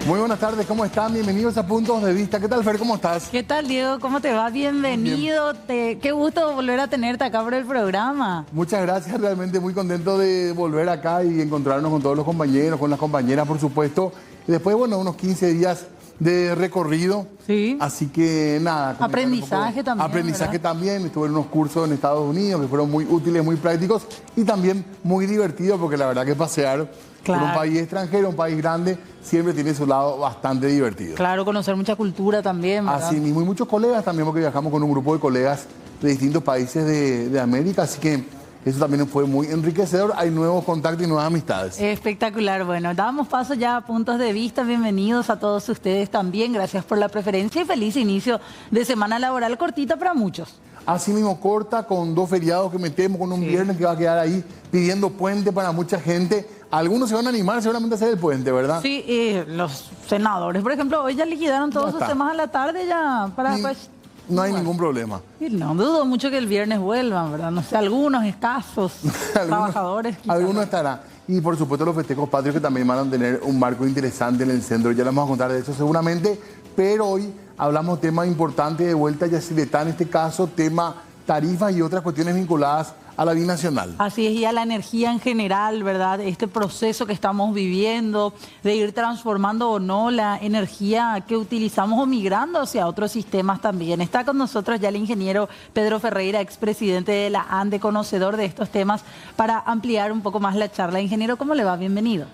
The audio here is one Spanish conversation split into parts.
Muy buenas tardes, ¿cómo están? Bienvenidos a Puntos de Vista. ¿Qué tal, Fer? ¿Cómo estás? ¿Qué tal, Diego? ¿Cómo te va? Bienvenido. Qué gusto volver a tenerte acá por el programa. Muchas gracias, realmente muy contento de volver acá y encontrarnos con todos los compañeros, con las compañeras, por supuesto. Y después, bueno, unos 15 días de recorrido. Sí. Así que nada. Aprendizaje también. Aprendizaje ¿verdad? también. Estuve en unos cursos en Estados Unidos que fueron muy útiles, muy prácticos y también muy divertidos porque la verdad que pasear por un país extranjero, un país grande, siempre tiene su lado bastante divertido. Claro, conocer mucha cultura también, ¿verdad? Así mismo, y muchos colegas también, porque viajamos con un grupo de colegas de distintos países de América, así que eso también fue muy enriquecedor. Hay nuevos contactos y nuevas amistades. Espectacular. Bueno, damos paso ya a Puntos de Vista. Bienvenidos a todos ustedes también. Gracias por la preferencia y feliz inicio de semana laboral cortita para muchos. Así mismo, corta, con 2 feriados que metemos, con un viernes que va a quedar ahí pidiendo puente para mucha gente. Algunos se van a animar seguramente a hacer el puente, ¿verdad? Sí, los senadores, por ejemplo, hoy ya liquidaron todos sus temas a la tarde ya para después. No hay ningún problema. Y no dudo mucho que el viernes vuelvan, ¿verdad? No sé, algunos escasos trabajadores. Algunos estarán. Y por supuesto los festejos patrios que también van a tener un marco interesante en el centro. Ya les vamos a contar de eso seguramente. Pero hoy hablamos de temas importantes de vuelta a Yacyretá, en este caso tema tarifas y otras cuestiones vinculadas a la binacional. Así es, y a la energía en general, ¿verdad? Este proceso que estamos viviendo de ir transformando o no la energía que utilizamos o migrando hacia otros sistemas también. Está con nosotros ya el ingeniero Pedro Ferreira, expresidente de la ANDE, conocedor de estos temas, para ampliar un poco más la charla. Ingeniero, ¿cómo le va? Bienvenido.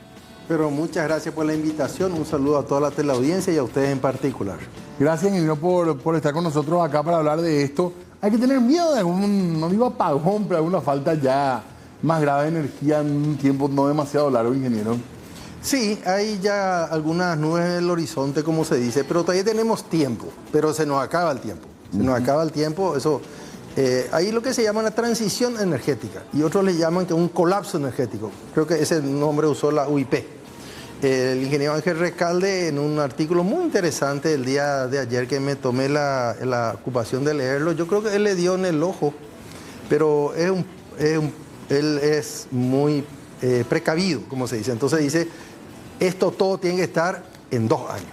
Pero muchas gracias por la invitación, un saludo a toda la teleaudiencia y a ustedes en particular. Gracias, ingeniero, por estar con nosotros acá para hablar de esto. Hay que tener miedo de algún, no digo apagón, pero alguna falta ya más grave de energía en un tiempo no demasiado largo, ingeniero. Sí, hay ya algunas nubes en el horizonte, como se dice, pero todavía tenemos tiempo, pero se nos acaba el tiempo. Se nos acaba el tiempo, eso... ahí lo que se llama la transición energética y otros le llaman que un colapso energético. Creo que ese nombre usó la UIP. El ingeniero Ángel Recalde, en un artículo muy interesante el día de ayer que me tomé la ocupación de leerlo, yo creo que él le dio en el ojo, pero él es muy precavido, como se dice. Entonces dice, esto todo tiene que estar en 2 años.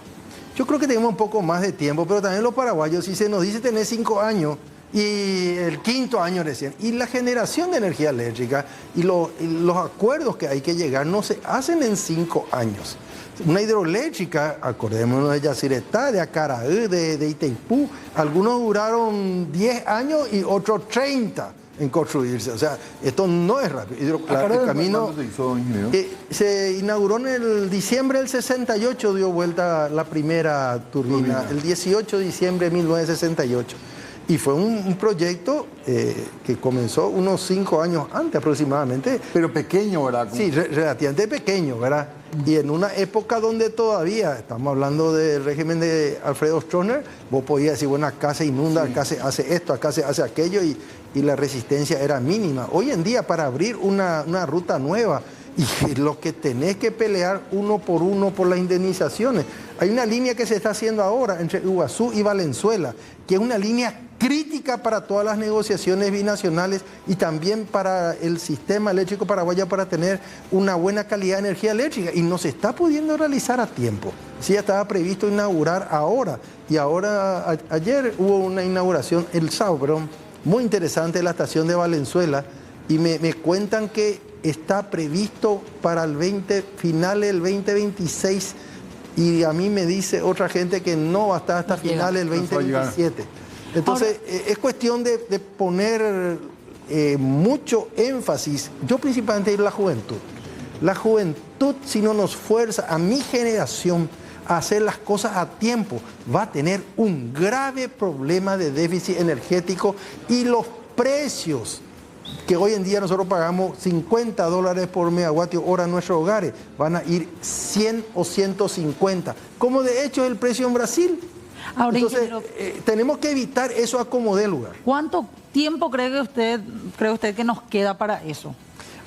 Yo creo que tenemos un poco más de tiempo, pero también los paraguayos, si se nos dice tener 5 años, y el 5.º año recién, y la generación de energía eléctrica y los acuerdos que hay que llegar no se hacen en 5 años. Una hidroeléctrica, acordémonos de Yacyretá, de Acaraí, de Itaipú, algunos duraron 10 años y otros 30 en construirse. O sea, esto no es rápido. El camino se hizo, ingeniero? Se inauguró en el diciembre del 68, dio vuelta la primera turbina, el 18 de diciembre de 1968. Y fue un proyecto que comenzó unos 5 años antes aproximadamente. Pero pequeño, ¿verdad? Sí, relativamente pequeño, ¿verdad? Y en una época donde todavía, estamos hablando del régimen de Alfredo Stroessner, vos podías decir, bueno, acá se inunda, acá se hace esto, acá se hace aquello, y la resistencia era mínima. Hoy en día, para abrir una ruta nueva, y lo que tenés que pelear uno por las indemnizaciones. Hay una línea que se está haciendo ahora entre Iguazú y Valenzuela, que es una línea crítica para todas las negociaciones binacionales y también para el sistema eléctrico paraguayo para tener una buena calidad de energía eléctrica, y no se está pudiendo realizar a tiempo. Sí, ya estaba previsto inaugurar ahora, y ahora ayer hubo una inauguración, el sábado, perdón, muy interesante de la estación de Valenzuela, y me cuentan que está previsto para finales del 2026, y a mí me dice otra gente que no va a estar hasta finales del 2027. Entonces, es cuestión de poner mucho énfasis, yo principalmente en la juventud. La juventud, si no nos fuerza a mi generación a hacer las cosas a tiempo, va a tener un grave problema de déficit energético, y los precios que hoy en día nosotros pagamos $50 por megavatio hora en nuestros hogares, van a ir 100 o 150, como de hecho es el precio en Brasil. Ahora, entonces, tenemos que evitar eso a como dé lugar. ¿Cuánto tiempo cree usted que nos queda para eso?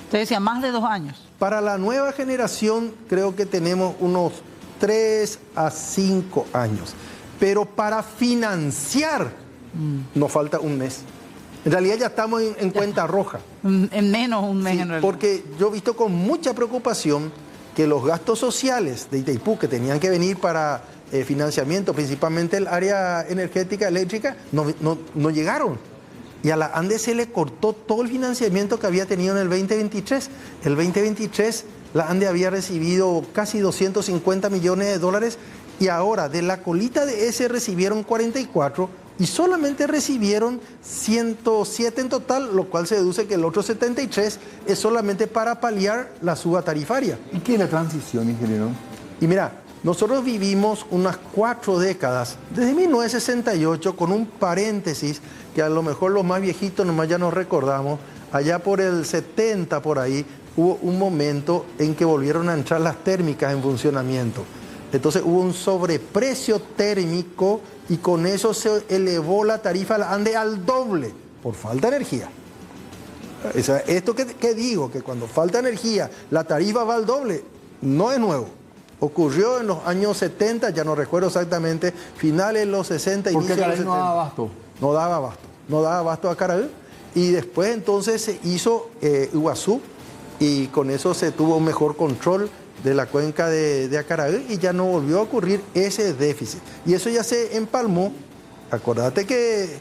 Usted decía más de 2 años. Para la nueva generación creo que tenemos unos 3 a 5 años. Pero para financiar nos falta un mes. En realidad ya estamos en cuenta roja. En menos un mes Sí, en realidad. porque yo he visto con mucha preocupación que los gastos sociales de Itaipú, que tenían que venir para financiamiento, principalmente el área energética eléctrica, no llegaron. Y a la ANDE se le cortó todo el financiamiento que había tenido en el 2023. El 2023 la ANDE había recibido casi 250 millones de dólares y ahora de la colita de ese recibieron 44 y solamente recibieron 107 en total, lo cual se deduce que el otro 73 es solamente para paliar la suba tarifaria. ¿Y qué es la transición, ingeniero? Y mira, nosotros vivimos unas 4 décadas, desde 1968, con un paréntesis que a lo mejor los más viejitos nomás ya nos recordamos, allá por el 70 por ahí, hubo un momento en que volvieron a entrar las térmicas en funcionamiento. Entonces hubo un sobreprecio térmico y con eso se elevó la tarifa ANDE al doble por falta de energía. O sea, esto que digo, que cuando falta energía la tarifa va al doble, no es nuevo. Ocurrió en los años 70, ya no recuerdo exactamente, finales de los 60, Porque inicios de los Acaraí 70. no daba abasto. No daba abasto a Acaraí. Y después entonces se hizo Iguazú y con eso se tuvo un mejor control de la cuenca de Acaraí y ya no volvió a ocurrir ese déficit. Y eso ya se empalmó. Acordate que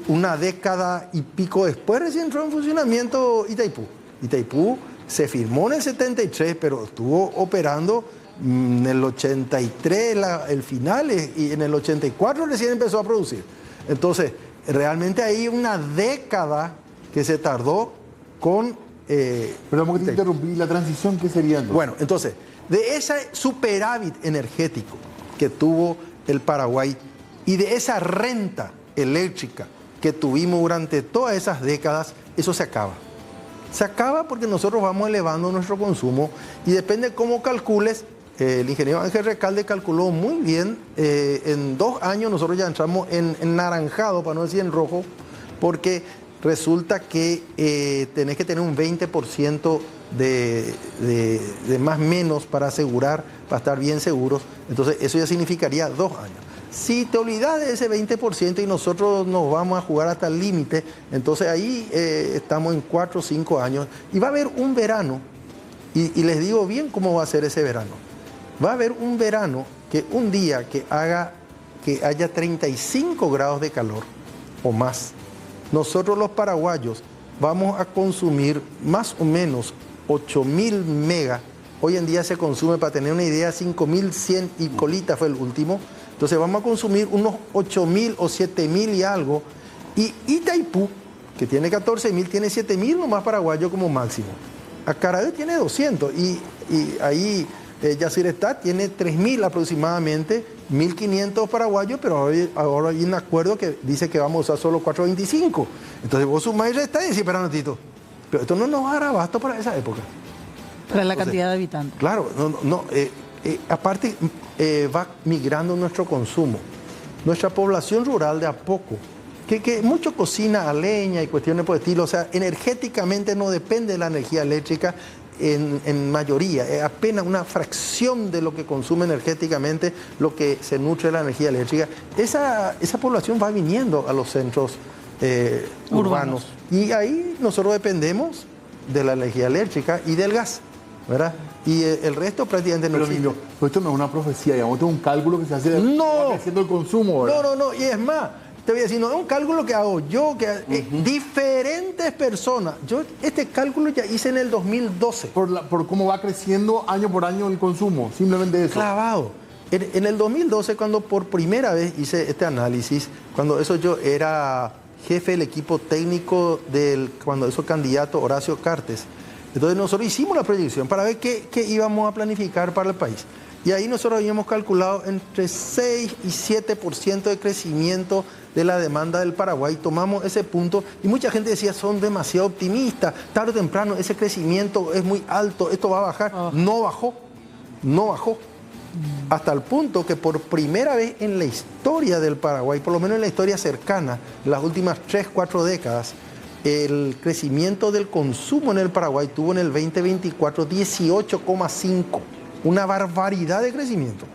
una década y pico después recién entró en funcionamiento Itaipú. Itaipú se firmó en el 73, pero estuvo operando en el 83, el final, y en el 84 recién empezó a producir. Entonces, realmente hay una década que se tardó con... Perdón, porque te interrumpí. ¿La transición qué sería entonces? Bueno, entonces, de ese superávit energético que tuvo el Paraguay y de esa renta eléctrica que tuvimos durante todas esas décadas, eso se acaba. Se acaba porque nosotros vamos elevando nuestro consumo y depende cómo calcules. El ingeniero Ángel Recalde calculó muy bien, en 2 años nosotros ya entramos en naranjado, para no decir en rojo, porque resulta que tenés que tener un 20% de más menos para asegurar, para estar bien seguros. Entonces eso ya significaría 2 años. Si te olvidas de ese 20% y nosotros nos vamos a jugar hasta el límite, entonces ahí estamos en 4 o 5 años y va a haber un verano, y les digo bien cómo va a ser ese verano. Va a haber un verano que un día que haya 35 grados de calor o más, nosotros los paraguayos vamos a consumir más o menos 8.000 megas. Hoy en día se consume, para tener una idea, 5.100 y colita fue el último. Entonces vamos a consumir unos 8.000 o 7.000 y algo. Y Itaipú, que tiene 14.000, tiene 7.000 nomás paraguayos como máximo. Acaraí tiene 200 y ahí Yacyretá tiene 3.000 aproximadamente, 1.500 paraguayos, pero ahora hay un acuerdo que dice que vamos a usar solo 425. Entonces vos sumás y restás y decís, espera, Tito, pero esto no nos va a dar abasto para esa época. Para la cantidad de habitantes. Claro, aparte va migrando nuestro consumo. Nuestra población rural de a poco, que mucho cocina a leña y cuestiones por el estilo, o sea, energéticamente no depende de la energía eléctrica en mayoría, es apenas una fracción de lo que consume energéticamente lo que se nutre de la energía eléctrica. Esa población va viniendo a los centros urbanos y ahí nosotros dependemos de la energía eléctrica y del gas, ¿verdad? Y el resto prácticamente no existe. Pero esto no es una profecía, digamos, esto es un cálculo que se hace haciendo el consumo, ¿verdad? No, y es más, te voy a decir, no, es un cálculo que hago yo, que diferentes personas. Yo este cálculo ya hice en el 2012. Por cómo va creciendo año por año el consumo, simplemente eso. Clavado. En el 2012, cuando por primera vez hice este análisis, cuando eso yo era jefe del equipo técnico cuando eso candidato Horacio Cartes. Entonces nosotros hicimos la proyección para ver qué íbamos a planificar para el país. Y ahí nosotros habíamos calculado entre 6 y 7% de crecimiento de la demanda del Paraguay. Tomamos ese punto y mucha gente decía, son demasiado optimistas, tarde o temprano ese crecimiento es muy alto, esto va a bajar. No bajó. Hasta el punto que por primera vez en la historia del Paraguay, por lo menos en la historia cercana, en las últimas 3, 4 décadas, el crecimiento del consumo en el Paraguay tuvo en el 2024 18,5%. Una barbaridad de crecimiento.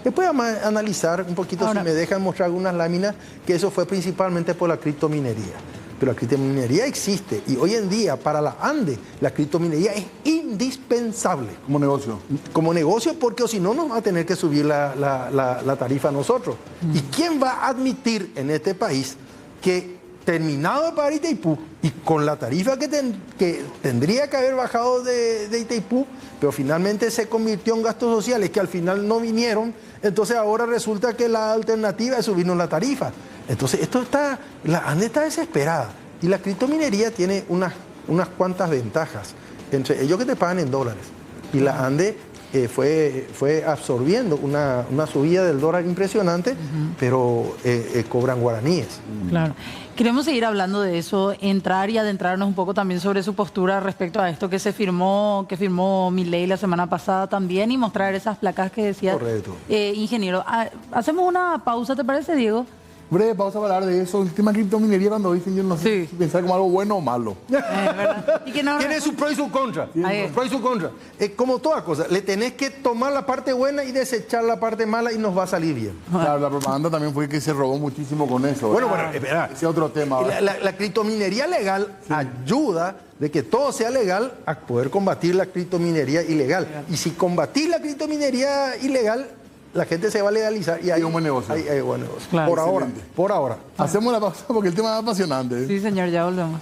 Después vamos a analizar un poquito, si me dejan mostrar algunas láminas, que eso fue principalmente por la criptominería. pero la criptominería existe. Y hoy en día, para la ANDE, la criptominería es indispensable. Como negocio. Como negocio, porque o si no, nos va a tener que subir la tarifa a nosotros. ¿Y quién va a admitir en este país que terminado de pagar Itaipú y con la tarifa que tendría que haber bajado de Itaipú, pero finalmente se convirtió en gastos sociales que al final no vinieron, entonces ahora resulta que la alternativa es subirnos la tarifa? Entonces la ANDE está desesperada y la criptominería tiene unas cuantas ventajas, entre ellos que te pagan en dólares, y la ANDE fue absorbiendo una subida del dólar impresionante, pero cobran guaraníes. Claro. Queremos seguir hablando de eso, entrar y adentrarnos un poco también sobre su postura respecto a esto que firmó Milei la semana pasada también, y mostrar esas placas que decía. Correcto. Ingeniero, hacemos una pausa, ¿te parece, Diego? Breve pausa para hablar de eso. El tema criptominería, cuando dicen, yo no sé Sí. si pensar como algo bueno o malo. ¿Verdad? Y que nos- Tiene su pro y su contra. Ahí. Pro y su contra. Como toda cosa, le tenés que tomar la parte buena y desechar la parte mala y nos va a salir bien. Claro, la propaganda también fue que se robó muchísimo con eso. Bueno, ¿verdad? espera. Ese es otro tema. ¿verdad? La criptominería legal ayuda de que todo sea legal a poder combatir la criptominería ilegal. Y si combatís la criptominería ilegal, la gente se va a legalizar y hay un buen negocio. Hay buen negocio. Claro. Por ahora. Hacemos la pausa porque el tema es apasionante. ¿eh? Sí, señor, ya volvemos.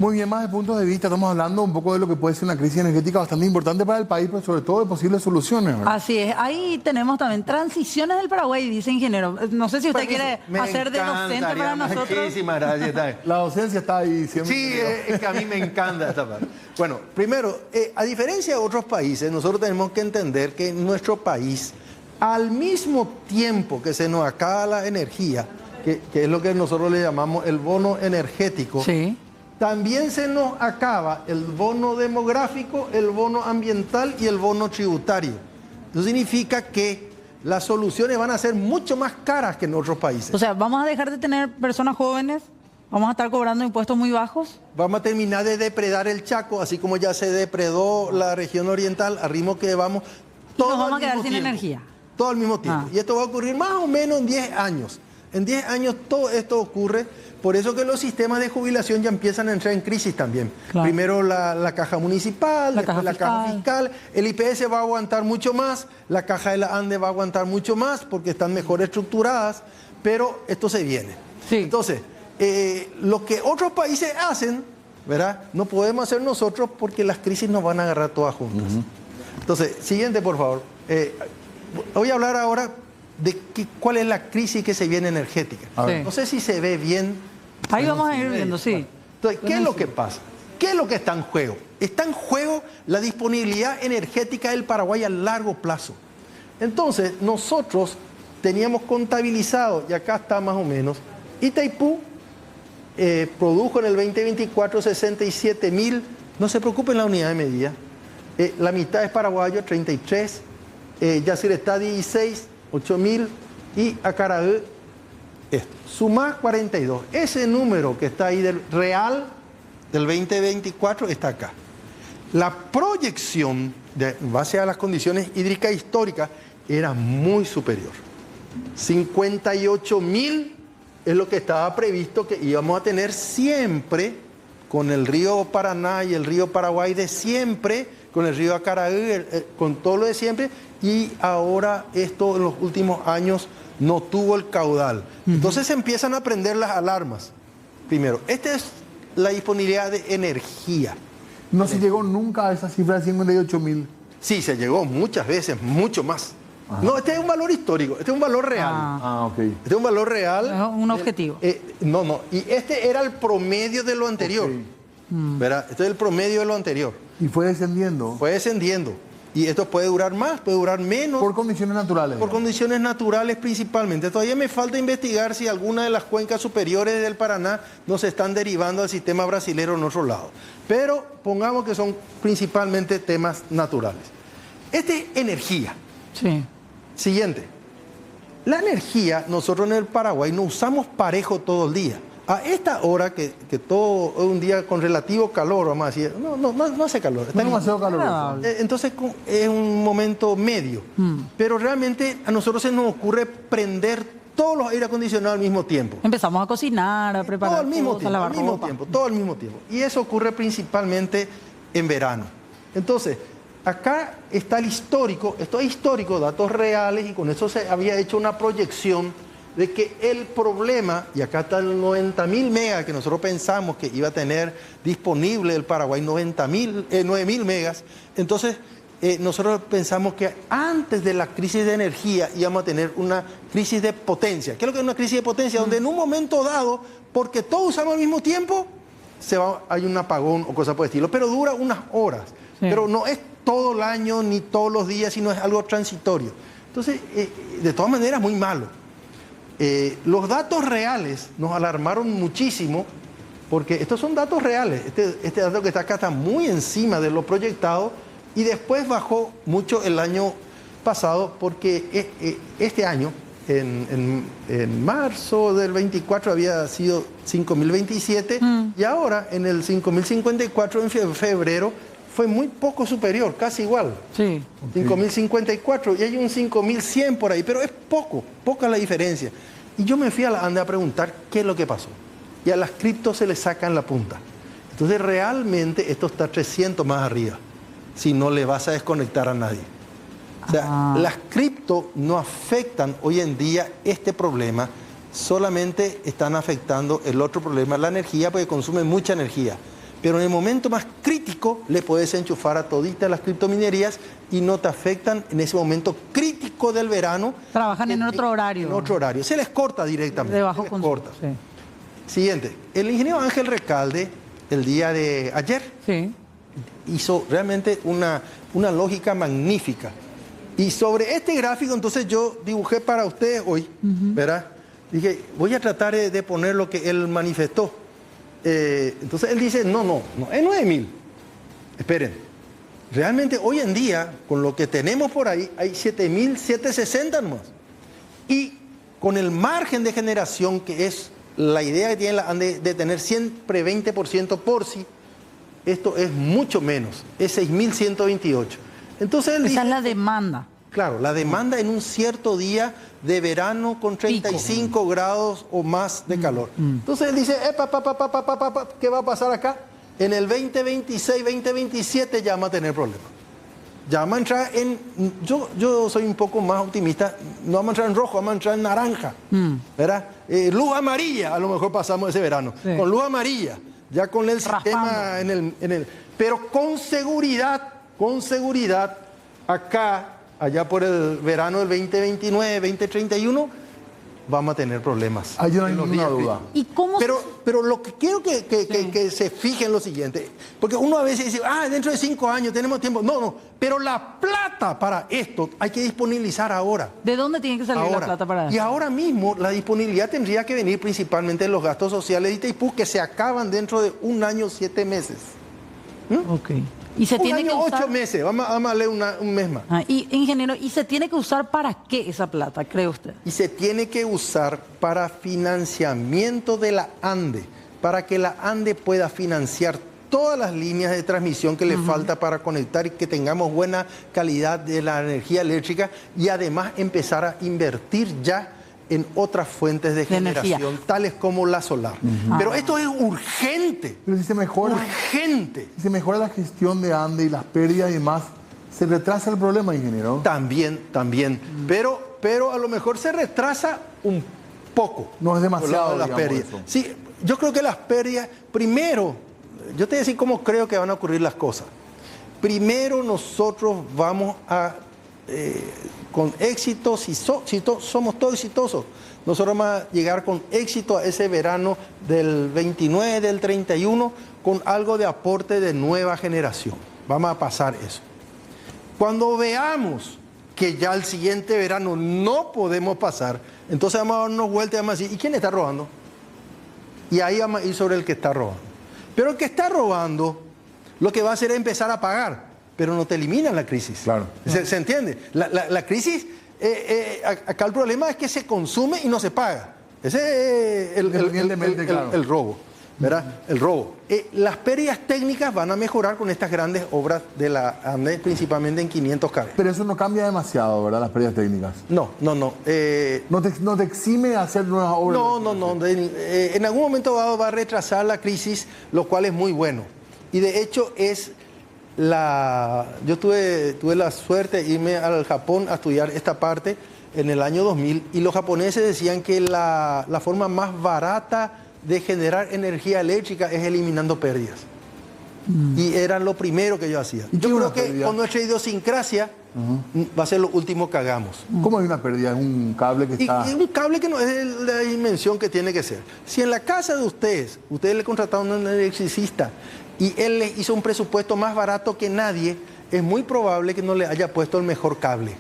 Muy bien, más de puntos de vista. Estamos hablando un poco de lo que puede ser una crisis energética bastante importante para el país, pero sobre todo de posibles soluciones. ¿verdad? Así es. Ahí tenemos también transiciones del Paraguay, dice ingeniero. No sé si usted quiere hacer de docente para nosotros. Muchísimas gracias. La docencia está ahí siempre. Sí, es que a mí me encanta esta parte. Bueno, primero, a diferencia de otros países, nosotros tenemos que entender que en nuestro país, al mismo tiempo que se nos acaba la energía, que es lo que nosotros le llamamos el bono energético, Sí. también se nos acaba el bono demográfico, el bono ambiental y el bono tributario. Eso significa que las soluciones van a ser mucho más caras que en otros países. O sea, vamos a dejar de tener personas jóvenes, vamos a estar cobrando impuestos muy bajos. Vamos a terminar de depredar el Chaco, así como ya se depredó la región oriental, al ritmo que vamos. Y nos todo vamos al a quedar mismo sin tiempo. energía. Todo al mismo tiempo. Ah. Y esto va a ocurrir más o menos en 10 años. En 10 años todo esto ocurre. Por eso que los sistemas de jubilación ya empiezan a entrar en crisis también. Claro. Primero la caja municipal, La después caja la caja fiscal. fiscal. El IPS va a aguantar mucho más, la caja de la ANDE va a aguantar mucho más porque están mejor estructuradas, pero esto se viene. Sí. Entonces, lo que otros países hacen, ¿verdad? No podemos hacer nosotros porque las crisis nos van a agarrar todas juntas. Entonces, siguiente, por favor. Voy a hablar ahora de cuál es la crisis que se viene energética. A ver. No sé si se ve bien. Ahí vamos a ir viendo, sí. Entonces, ¿qué es lo que pasa? ¿Qué es lo que está en juego? Está en juego la disponibilidad energética del Paraguay a largo plazo. Entonces, nosotros teníamos contabilizado, y acá está más o menos, Itaipú produjo en el 2024 67.000, no se preocupen la unidad de medida, la mitad es paraguayo, 33, Yacyretá 16, 8.000 y Acaraú, esto. Sumás 42. Ese número que está ahí del real del 2024 está acá. La proyección, en base a las condiciones hídricas históricas, era muy superior. 58.000 es lo que estaba previsto que íbamos a tener siempre con el río Paraná y el río Paraguay de siempre, con el río Acaraú, con todo lo de siempre, y ahora esto en los últimos años no tuvo el caudal. Entonces se empiezan a prender las alarmas. Primero, esta es la disponibilidad de energía. No se llegó nunca a esa cifra de 58.000. Sí, se llegó muchas veces, mucho más. No, este es un valor histórico, este es un valor real. Ok. Este es un valor real. Es un objetivo. No. Y este era el promedio de lo anterior. Ok. ¿Verdad? Este es el promedio de lo anterior. Y fue descendiendo. Fue descendiendo. Y esto puede durar más, puede durar menos. Por condiciones naturales. Por condiciones naturales principalmente. Todavía me falta investigar si alguna de las cuencas superiores del Paraná no se están derivando al sistema brasilero en otro lado. Pero pongamos que son principalmente temas naturales. Este es energía. Sí. Siguiente. La energía, nosotros en el Paraguay no usamos parejo todo el día. A esta hora que todo es un día con relativo calor, vamos a decir, no hace calor. Está demasiado caluroso. Entonces es un momento medio. Pero realmente a nosotros se nos ocurre prender todos los aire acondicionados al mismo tiempo. Empezamos a cocinar, a preparar Todo al mismo cosas, tiempo, lavar al mismo ropa. tiempo, todo al mismo tiempo. Y eso ocurre principalmente en verano. Entonces, acá está el histórico, esto es histórico, datos reales, y con eso se había hecho una proyección de que el problema, y acá está el 90.000 megas que nosotros pensamos que iba a tener disponible el Paraguay, 9.000 megas. Entonces, nosotros pensamos que antes de la crisis de energía íbamos a tener una crisis de potencia. ¿Qué es lo que es una crisis de potencia? Donde en un momento dado, porque todos usamos al mismo tiempo, hay un apagón o cosa por el estilo, pero dura unas horas. Sí. Pero no es todo el año ni todos los días, sino es algo transitorio. Entonces, de todas maneras, muy malo. Los datos reales nos alarmaron muchísimo, porque estos son datos reales. Este dato que está acá está muy encima de lo proyectado, y después bajó mucho el año pasado, porque este año, en marzo del 24 había sido 5.027, y ahora en el 5.054 en febrero fue muy poco superior, casi igual. Sí. 5.054 y hay un 5.100 por ahí, pero es poca la diferencia. Y yo me fui a la ANDE a preguntar qué es lo que pasó. Y a las criptos se le sacan la punta. Entonces realmente esto está 300 más arriba, si no le vas a desconectar a nadie. O sea, las criptos no afectan hoy en día este problema, solamente están afectando el otro problema, la energía, porque consumen mucha energía. Pero en el momento más crítico le puedes enchufar a toditas las criptominerías y no te afectan en ese momento crítico del verano. Trabajan en otro horario. En otro horario. Se les corta directamente. De bajo se les consumo, corta. sí. Siguiente. El ingeniero Ángel Recalde, el día de ayer, Sí. hizo realmente una lógica magnífica. Y sobre este gráfico, entonces yo dibujé para ustedes hoy, ¿verdad? Dije, voy a tratar de poner lo que él manifestó. Entonces él dice, no, es 9.000. Esperen. Realmente hoy en día, con lo que tenemos por ahí, hay 7.760 nomás. Y con el margen de generación, que es la idea que tiene la ANDE de tener siempre 20% por sí, esto es mucho menos, es 6.128. Entonces él dice, Esa es la demanda. claro, la demanda en un cierto día de verano con 35 grados o más de calor. Entonces él dice, ¿qué va a pasar acá? En el 2026, 2027 ya vamos a tener problemas. Ya vamos a entrar en... Yo soy un poco más optimista. No vamos a entrar en rojo, vamos a entrar en naranja. ¿Verdad? Luz amarilla, a lo mejor pasamos ese verano. Sí. Con luz amarilla, ya con el sistema en el... Pero con seguridad, acá, allá por el verano del 2029, 2031, vamos a tener problemas. Hay ninguna duda. ¿Y cómo pero lo que quiero que se fijen lo siguiente, porque uno a veces dice, dentro de 5 años tenemos tiempo. No, pero la plata para esto hay que disponibilizar ahora. ¿De dónde tiene que salir la plata para eso? Y ahora mismo la disponibilidad tendría que venir principalmente de los gastos sociales de Itaipú, que se acaban dentro de 1 año 7 meses. Ok. Y se tiene que usar... 8 meses, vamos a darle un mes más. Y ingeniero, ¿y se tiene que usar para qué esa plata, cree usted? Y se tiene que usar para financiamiento de la ANDE, para que la ANDE pueda financiar todas las líneas de transmisión que le falta para conectar y que tengamos buena calidad de la energía eléctrica, y además empezar a invertir ya en otras fuentes de generación, energía, tales como la solar. Pero esto es urgente. Pero si se mejora, urgente. Si se mejora la gestión de ANDE y las pérdidas y demás, ¿se retrasa el problema, ingeniero? También. Pero a lo mejor se retrasa un poco. No es demasiado, las pérdidas. Sí, yo creo que las pérdidas, primero, yo te voy a decir cómo creo que van a ocurrir las cosas. Primero nosotros vamos a... con éxito, si somos todos exitosos, nosotros vamos a llegar con éxito a ese verano del 29, del 31, con algo de aporte de nueva generación. Vamos a pasar eso. Cuando veamos que ya el siguiente verano no podemos pasar, entonces vamos a darnos vueltas y vamos a decir, ¿y quién está robando? Y ahí vamos a ir sobre el que está robando. Pero el que está robando, lo que va a hacer es empezar a pagar. Pero no te eliminan la crisis. Claro. ¿Se entiende? La crisis, acá el problema es que se consume y no se paga. Ese es Independientemente, claro. el robo, ¿verdad? El robo. Las pérdidas técnicas van a mejorar con estas grandes obras de la ANDE, principalmente en 500 kV. Pero eso no cambia demasiado, ¿verdad? Las pérdidas técnicas. No. No te exime de hacer nuevas obras. No. En algún momento va a retrasar la crisis, lo cual es muy bueno. Y de hecho yo tuve la suerte de irme al Japón a estudiar esta parte en el año 2000 y los japoneses decían que la forma más barata de generar energía eléctrica es eliminando pérdidas. Y era lo primero que yo hacía. Yo creo que con nuestra idiosincrasia va a ser lo último que hagamos. ¿Cómo hay una pérdida? Es un cable que está... Y un cable que no es de la dimensión que tiene que ser. Si en la casa de ustedes le contrataron a un electricista y él le hizo un presupuesto más barato que nadie, es muy probable que no le haya puesto el mejor cable.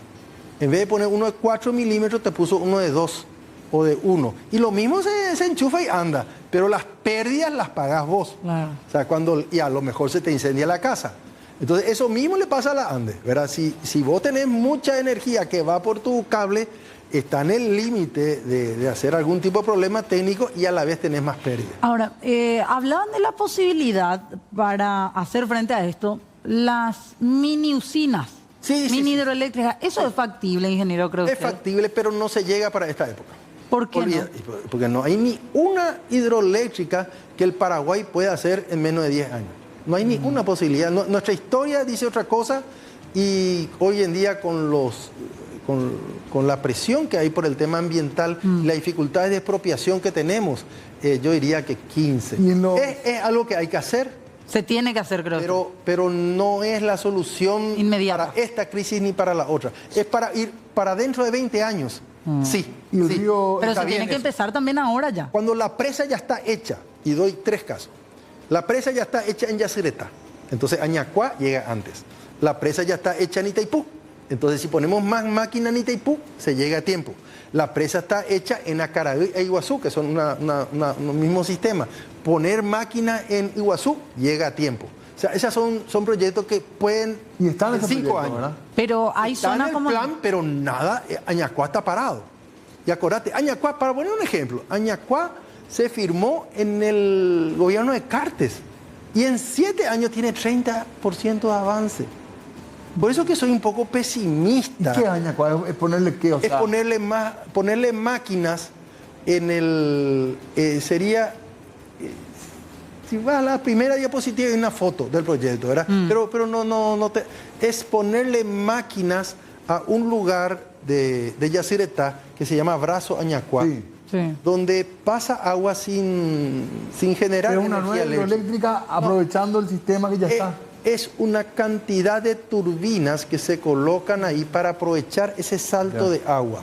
En vez de poner uno de 4 milímetros, te puso uno de 2 o de 1. Y lo mismo se enchufa y anda, pero las pérdidas las pagás vos. Claro. O sea, y a lo mejor se te incendia la casa. Entonces, eso mismo le pasa a la ANDE, ¿verdad? Si vos tenés mucha energía que va por tu cable, está en el límite de hacer algún tipo de problema técnico y a la vez tenés más pérdidas. Ahora, hablaban de la posibilidad para hacer frente a esto, las mini usinas, mini hidroeléctricas. ¿Eso es factible, ingeniero, creo que? Es factible, pero no se llega para esta época. ¿Por qué no? Porque no hay ni una hidroeléctrica que el Paraguay pueda hacer en menos de 10 años. No hay ninguna posibilidad. Nuestra historia dice otra cosa y hoy en día con la presión que hay por el tema ambiental, la dificultad de expropiación que tenemos, yo diría que 15. Es algo que hay que hacer. Se tiene que hacer, creo. Pero no es la solución inmediata para esta crisis ni para la otra. Es para ir para dentro de 20 años. Sí. Y el río pero se tiene que empezar también ahora ya. Cuando la presa ya está hecha, y doy 3 casos. La presa ya está hecha en Yacyretá. Entonces Añacuá llega antes. La presa ya está hecha en Itaipú. Entonces si ponemos más máquinas en Itaipú, se llega a tiempo. La presa está hecha en Acaraí e Iguazú, que son un mismo sistema. Poner máquinas en Iguazú llega a tiempo. O sea, esos son proyectos que pueden... Y están en 5 años. ¿Verdad? Pero hay zonas como... Está en el plan, pero nada, Añacuá está parado. Y acordate, Añacuá, para poner un ejemplo, Añacuá se firmó en el gobierno de Cartes. Y en 7 años tiene 30% de avance. Por eso que soy un poco pesimista. ¿Y qué Añacuá? ¿Es ponerle qué? O sea... Es ponerle máquinas en el... sería... si vas a la primera diapositiva hay una foto del proyecto, ¿verdad? Pero no es ponerle máquinas a un lugar de Yacyretá que se llama Brazo Añacuá, donde pasa agua sin generar energía una nueva eléctrica aprovechando el sistema que ya está. Es una cantidad de turbinas que se colocan ahí para aprovechar ese salto de agua.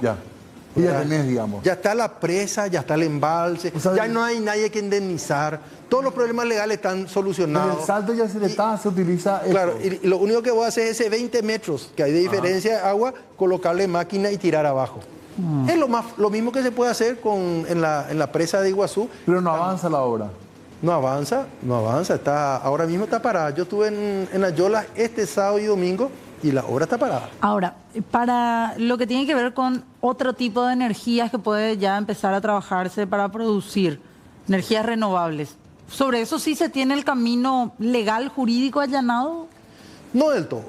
Y ya tenés, digamos. Ya está la presa, ya está el embalse, o sea, ya no hay nadie que indemnizar. Todos los problemas legales están solucionados. En el salto ya se utiliza eso. Claro, y lo único que voy a hacer es ese 20 metros que hay de diferencia de agua, colocarle máquina y tirar abajo. Es lo mismo que se puede hacer en la presa de Iguazú. Pero no avanza la obra. No avanza. Ahora mismo está parada. Yo estuve en Ayolas este sábado y domingo y la obra está parada. Ahora, para lo que tiene que ver con otro tipo de energías que puede ya empezar a trabajarse para producir energías renovables, ¿sobre eso sí se tiene el camino legal, jurídico allanado? No del todo.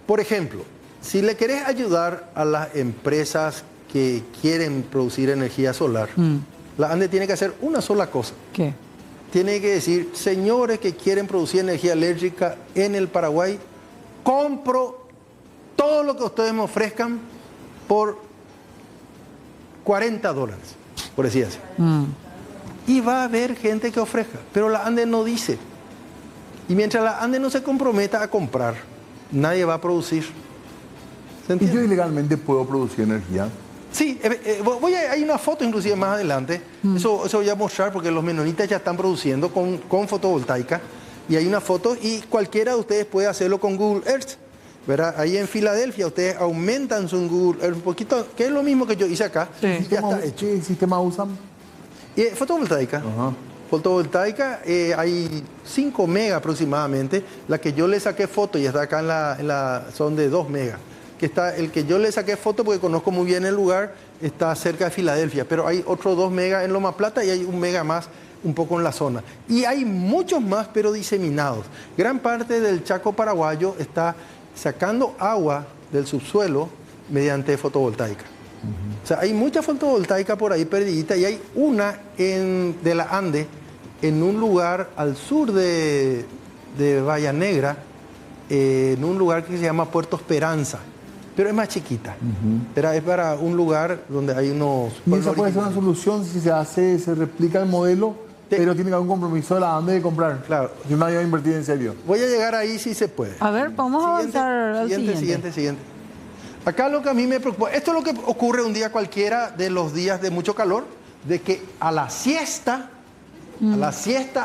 Por ejemplo, si le querés ayudar a las empresas que quieren producir energía solar, la ANDE tiene que hacer una sola cosa. ¿Qué? Tiene que decir, señores que quieren producir energía eléctrica en el Paraguay, compro todo lo que ustedes me ofrezcan por $40, por decir así. Y va a haber gente que ofrezca, pero la ANDE no dice. Y mientras la ANDE no se comprometa a comprar, nadie va a producir. ¿Y yo ilegalmente puedo producir energía? Sí, hay una foto inclusive más adelante, eso voy a mostrar porque los menonitas ya están produciendo con fotovoltaica y hay una foto y cualquiera de ustedes puede hacerlo con Google Earth, ¿verdad? Ahí en Filadelfia ustedes aumentan su Google Earth un poquito, que es lo mismo que yo hice acá. Sí. ¿Qué sistema usan? Fotovoltaica. Fotovoltaica, hay 5 megas aproximadamente, la que yo le saqué foto y está acá son de 2 megas. que está, el que yo le saqué foto porque conozco muy bien el lugar, está cerca de Filadelfia, pero hay otros 2 megas en Loma Plata y hay 1 mega más un poco en la zona. Y hay muchos más, pero diseminados. Gran parte del Chaco paraguayo está sacando agua del subsuelo mediante fotovoltaica. O sea, hay mucha fotovoltaica por ahí perdidita y hay una de la Ande, en un lugar al sur de Bahía Negra, en un lugar que se llama Puerto Esperanza, pero es más chiquita. Es para un lugar donde hay unos... Y esa puede ser una solución si se replica el modelo, pero tiene que haber un compromiso de la ANDE de comprar. Claro. Si nadie va a invertir en serio. Voy a llegar ahí si se puede. A ver, vamos a avanzar al siguiente. Acá lo que a mí me preocupa, esto es lo que ocurre un día cualquiera de los días de mucho calor, de que a la siesta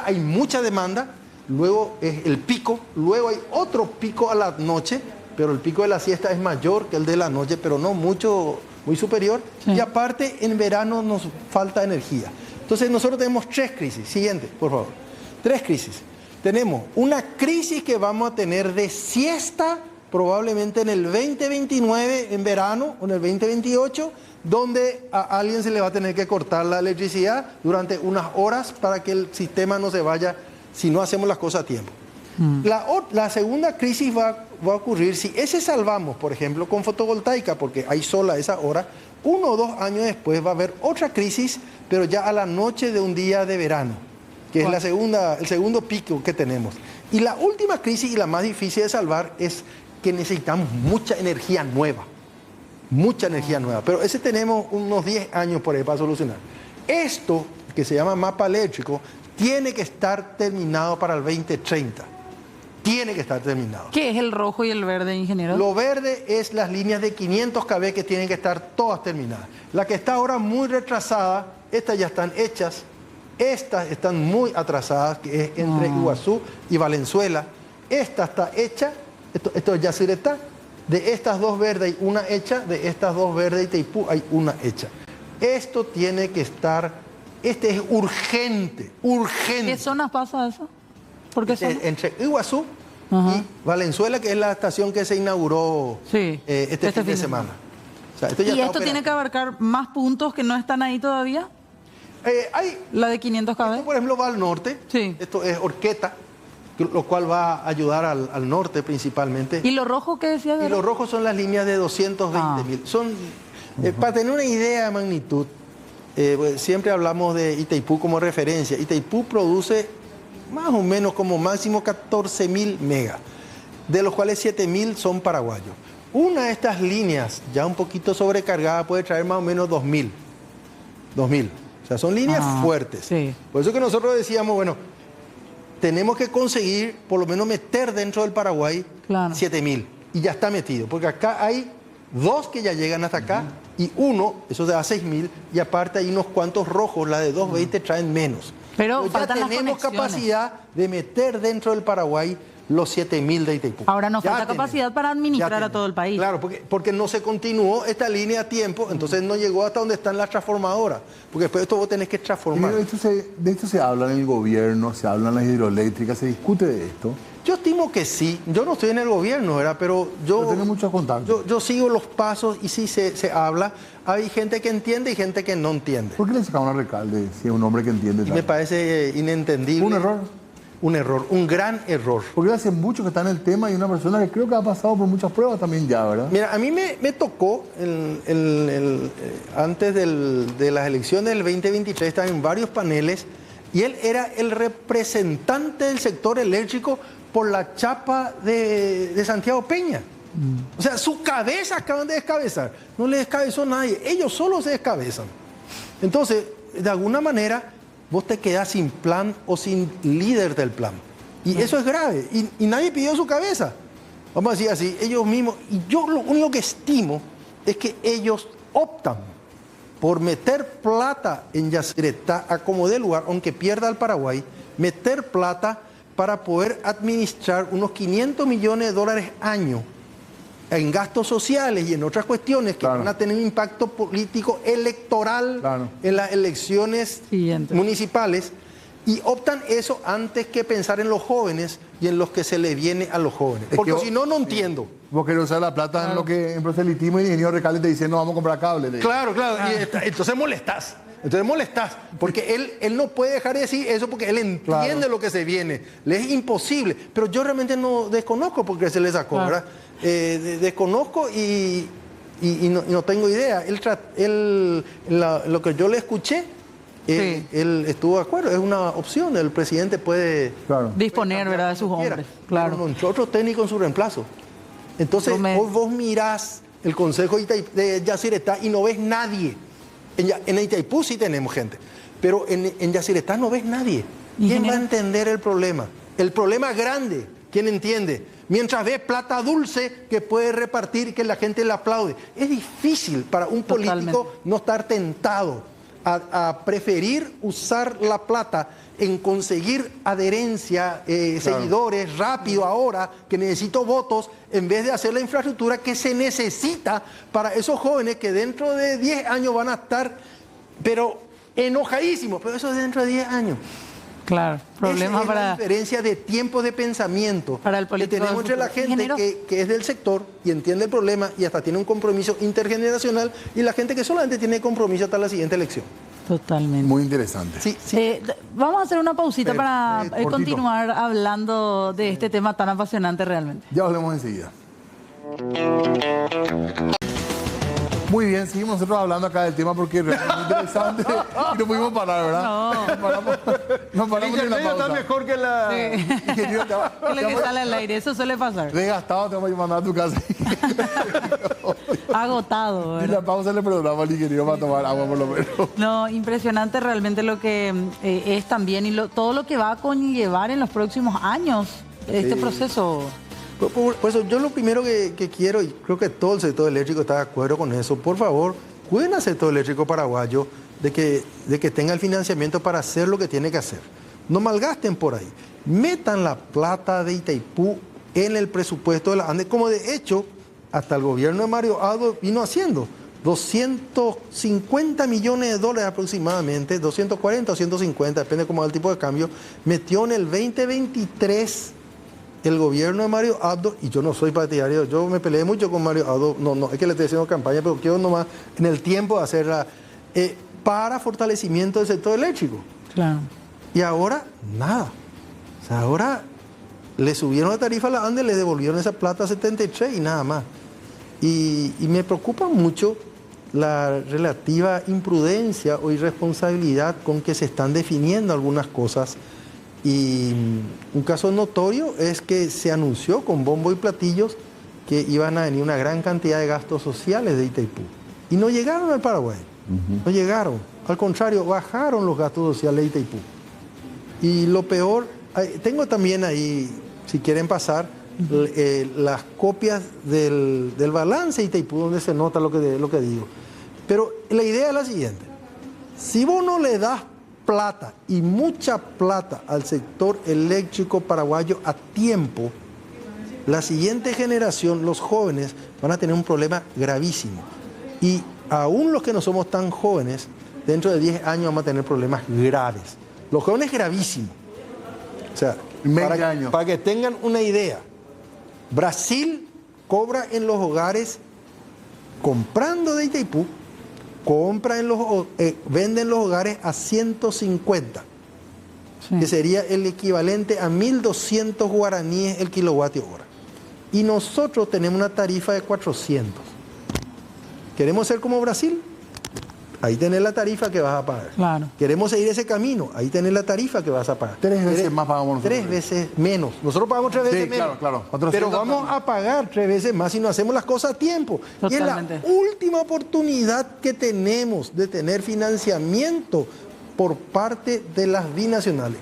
hay mucha demanda, luego es el pico, luego hay otro pico a la noche, pero el pico de la siesta es mayor que el de la noche, pero no mucho, muy superior. Sí. Y aparte, en verano nos falta energía. Entonces nosotros tenemos 3 crisis. Siguiente, por favor. 3 crisis. Tenemos una crisis que vamos a tener de siesta, probablemente en el 2029, en verano, o en el 2028, donde a alguien se le va a tener que cortar la electricidad durante unas horas para que el sistema no se vaya si no hacemos las cosas a tiempo. La segunda crisis va a ocurrir si ese salvamos, por ejemplo, con fotovoltaica, porque hay sol a esa hora, 1 o 2 años después va a haber otra crisis, pero ya a la noche de un día de verano, que es el segundo pico que tenemos. Y la última crisis y la más difícil de salvar es que necesitamos mucha energía nueva. Mucha energía nueva. Pero ese tenemos unos 10 años por ahí para solucionar. Esto, que se llama mapa eléctrico, tiene que estar terminado para el 2030. Tiene que estar terminado. ¿Qué es el rojo y el verde, ingeniero? Lo verde es las líneas de 500 kV que tienen que estar todas terminadas. La que está ahora muy retrasada, estas ya están hechas. Estas están muy atrasadas, que es entre Iguazú y Valenzuela. Esta está hecha. Esto es Yacyretá. De estas 2 verdes hay una hecha, de estas 2 verdes y Itaipú hay una hecha. Esto tiene que estar, es urgente. ¿Qué zonas pasa eso? ¿Por qué zonas? Entre Iguazú y Valenzuela, que es la estación que se inauguró este fin de semana. O sea, ¿Y esto tiene que abarcar más puntos que no están ahí todavía? La de 500 kV. Esto, por ejemplo, va al norte. Sí. Esto es Horqueta, lo cual va a ayudar al norte principalmente. ¿Y lo rojo qué decía? Y los rojos son las líneas de 220.000. Son, para tener una idea de magnitud, siempre hablamos de Itaipú como referencia. Itaipú produce más o menos como máximo 14.000 megas, de los cuales 7.000 son paraguayos. Una de estas líneas, ya un poquito sobrecargada, puede traer más o menos 2.000. O sea, son líneas fuertes. Sí. Por eso que nosotros decíamos, bueno, tenemos que conseguir, por lo menos meter dentro del Paraguay 7.000. Y ya está metido, porque acá hay 2 que ya llegan hasta acá y 1, eso da 6.000, y aparte hay unos cuantos rojos, la de 220 traen menos. Pero ya tenemos capacidad de meter dentro del Paraguay los 7.000 de Itaipú. Ahora nos falta capacidad para administrar a todo el país. Claro, porque no se continuó esta línea a tiempo, entonces no llegó hasta donde están las transformadoras, porque después de esto vos tenés que transformar. De esto se habla en el gobierno, se habla en las hidroeléctricas, se discute de esto. Yo estimo que sí. Yo no estoy en el gobierno, ¿verdad? Pero tiene muchos contactos. Yo sigo los pasos y sí se habla. Hay gente que entiende y gente que no entiende. ¿Por qué le sacaron a Recalde si es un hombre que entiende? Me parece inentendible. ¿Un error? Un error, un gran error. Porque hace mucho que está en el tema y una persona que creo que ha pasado por muchas pruebas también ya, ¿verdad? Mira, a mí me tocó, antes de las elecciones del 2023, estaba en varios paneles y él era el representante del sector eléctrico por la chapa de Santiago Peña. O sea, su cabeza acaban de descabezar. No le descabezó nadie, ellos solo se descabezan. Entonces, de alguna manera, vos te quedás sin plan o sin líder del plan. Y eso es grave. Y nadie pidió su cabeza. Vamos a decir así, ellos mismos. Y yo lo único que estimo es que ellos optan por meter plata en Yacyretá a como dé lugar, aunque pierda el Paraguay, meter plata para poder administrar unos 500 millones de dólares año en gastos sociales y en otras cuestiones que van a tener un impacto político electoral en las elecciones municipales, Y optan eso antes que pensar en los jóvenes y en los que se le viene a los jóvenes. Porque si no, no entiendo. Vos querés usar la plata en lo que en proselitismo y el ingeniero Recalde te dice, no, vamos a comprar cable. Claro. Y entonces molestás. Porque él no puede dejar de decir eso porque él entiende lo que se viene. Le es imposible. Pero yo realmente no desconozco porque se le sacó, ¿verdad? Desconozco y no tengo idea. Lo que yo le escuché, él estuvo de acuerdo. Es una opción. El presidente puede disponer, ¿verdad?, de sus hombres. Claro. Pero otro técnico en su reemplazo. Entonces, vos mirás el consejo de Yacyretá y no ves nadie. En Itaipú sí tenemos gente, pero en Yacyretá no ves nadie. ¿Quién va a entender el problema? El problema grande, ¿quién entiende? Mientras ves plata dulce que puede repartir y que la gente le aplaude. Es difícil para un político no estar tentado a preferir usar la plata en conseguir adherencia, seguidores rápido ahora, que necesito votos, en vez de hacer la infraestructura que se necesita para esos jóvenes que dentro de 10 años van a estar, pero enojadísimos, pero eso es dentro de 10 años. Claro, problema para la diferencia de tiempo de pensamiento para el político que tenemos entre la gente que es del sector y entiende el problema y hasta tiene un compromiso intergeneracional y la gente que solamente tiene compromiso hasta la siguiente elección. Totalmente. Muy interesante. Sí. Vamos a hacer una pausita para continuar hablando de este tema tan apasionante realmente. Ya volvemos enseguida. Muy bien, seguimos nosotros hablando acá del tema porque es realmente interesante y no pudimos parar, ¿verdad? No paramos ni la pausa. Está mejor que la... Es lo que sale al aire, eso suele pasar. Desgastado, te vamos a mandar a tu casa. Agotado, ¿verdad? Y la pausa le perdonamos al ingeniero para tomar agua por lo menos. No, impresionante realmente lo que es también y todo lo que va a conllevar en los próximos años este proceso. Por eso yo lo primero que quiero, y creo que todo el sector eléctrico está de acuerdo con eso, por favor, cuiden al sector eléctrico paraguayo de que tenga el financiamiento para hacer lo que tiene que hacer. No malgasten por ahí. Metan la plata de Itaipú en el presupuesto de la ANDE, como de hecho hasta el gobierno de Mario Abdo vino haciendo. 250 millones de dólares aproximadamente, 240 o 150, depende cómo va el tipo de cambio, metió en el 2023 el gobierno de Mario Abdo, y yo no soy partidario, yo me peleé mucho con Mario Abdo, no es que le esté haciendo campaña, pero quiero nomás en el tiempo de hacerla, para fortalecimiento del sector eléctrico. Claro. Y ahora, nada. O sea, ahora le subieron la tarifa a la ANDE, le devolvieron esa plata a 73 y nada más. Y me preocupa mucho la relativa imprudencia o irresponsabilidad con que se están definiendo algunas cosas. Y un caso notorio es que se anunció con bombo y platillos que iban a venir una gran cantidad de gastos sociales de Itaipú. Y no llegaron al Paraguay. No llegaron. Al contrario, bajaron los gastos sociales de Itaipú. Y lo peor, tengo también ahí, si quieren pasar, las copias del balance de Itaipú, donde se nota lo que digo. Pero la idea es la siguiente. Si vos no le das plata y mucha plata al sector eléctrico paraguayo a tiempo, la siguiente generación, los jóvenes, van a tener un problema gravísimo. Y aún los que no somos tan jóvenes, dentro de 10 años vamos a tener problemas graves. Los jóvenes gravísimos. O sea, para que tengan una idea, Brasil cobra en los hogares, comprando de Itaipú, vende en los hogares a 150, que sería el equivalente a 1.200 guaraníes el kilovatio hora. Y nosotros tenemos una tarifa de 400. ¿Queremos ser como Brasil? Ahí tenés la tarifa que vas a pagar. Claro. Queremos seguir ese camino, ahí tenés la tarifa que vas a pagar. 3 veces más pagamos nosotros. 3 veces menos. Nosotros pagamos 3 veces menos. Claro. Pero vamos a pagar 3 veces más si no hacemos las cosas a tiempo. Totalmente. Y es la última oportunidad que tenemos de tener financiamiento por parte de las binacionales.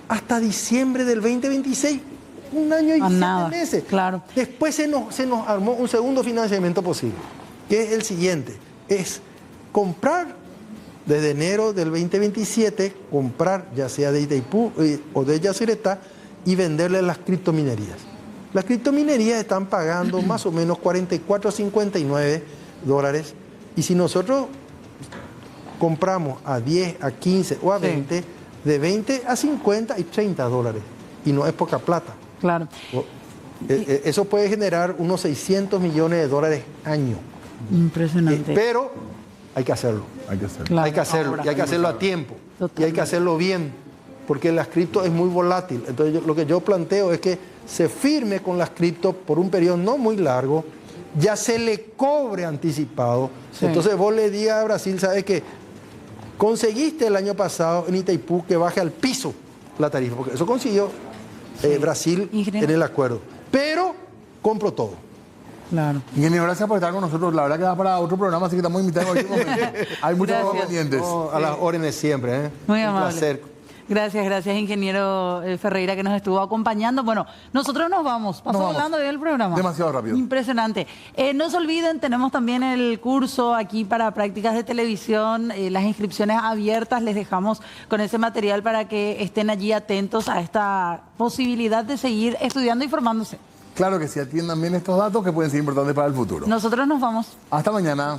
Hasta diciembre del 2026, un año y 7 meses. Claro. Después se nos armó un segundo financiamiento posible, que es el siguiente. Es comprar desde enero del 2027, comprar ya sea de Itaipú o de Yacyretá y venderle las criptominerías. Las criptominerías están pagando más o menos 44 a 59 dólares y si nosotros compramos a 10, a 15 o a 20, de 20 a 50 y 30 dólares. Y no es poca plata. Claro. Eso puede generar unos 600 millones de dólares año. Impresionante. Pero hay que hacerlo. Hay que hacerlo. Claro, Hay que hacerlo. ahora. Y hay que hacerlo a tiempo. Totalmente. Y hay que hacerlo bien. Porque las cripto es muy volátil. Entonces lo que yo planteo es que se firme con las cripto por un periodo no muy largo, ya se le cobre anticipado. Sí. Entonces vos le digas a Brasil, ¿sabes qué? Conseguiste el año pasado en Itaipú que baje al piso la tarifa, porque eso consiguió Brasil Ingeniero. en el acuerdo. Pero compro todo. Claro. Ingeniero, gracias por estar con nosotros. La verdad que da para otro programa, así que estamos invitados en cualquier momento. Hay muchos Gracias. programas pendientes. No, a las órdenes siempre. Muy Un amable. placer. Gracias, ingeniero Ferreira, que nos estuvo acompañando. Bueno, nosotros nos vamos. Pasó Nos vamos. hablando del programa. Demasiado rápido. Impresionante. No se olviden, tenemos también el curso aquí para prácticas de televisión. Las inscripciones abiertas, les dejamos con ese material para que estén allí atentos a esta posibilidad de seguir estudiando y formándose. Claro que sí, atiendan bien estos datos que pueden ser importantes para el futuro. Nosotros nos vamos. Hasta mañana.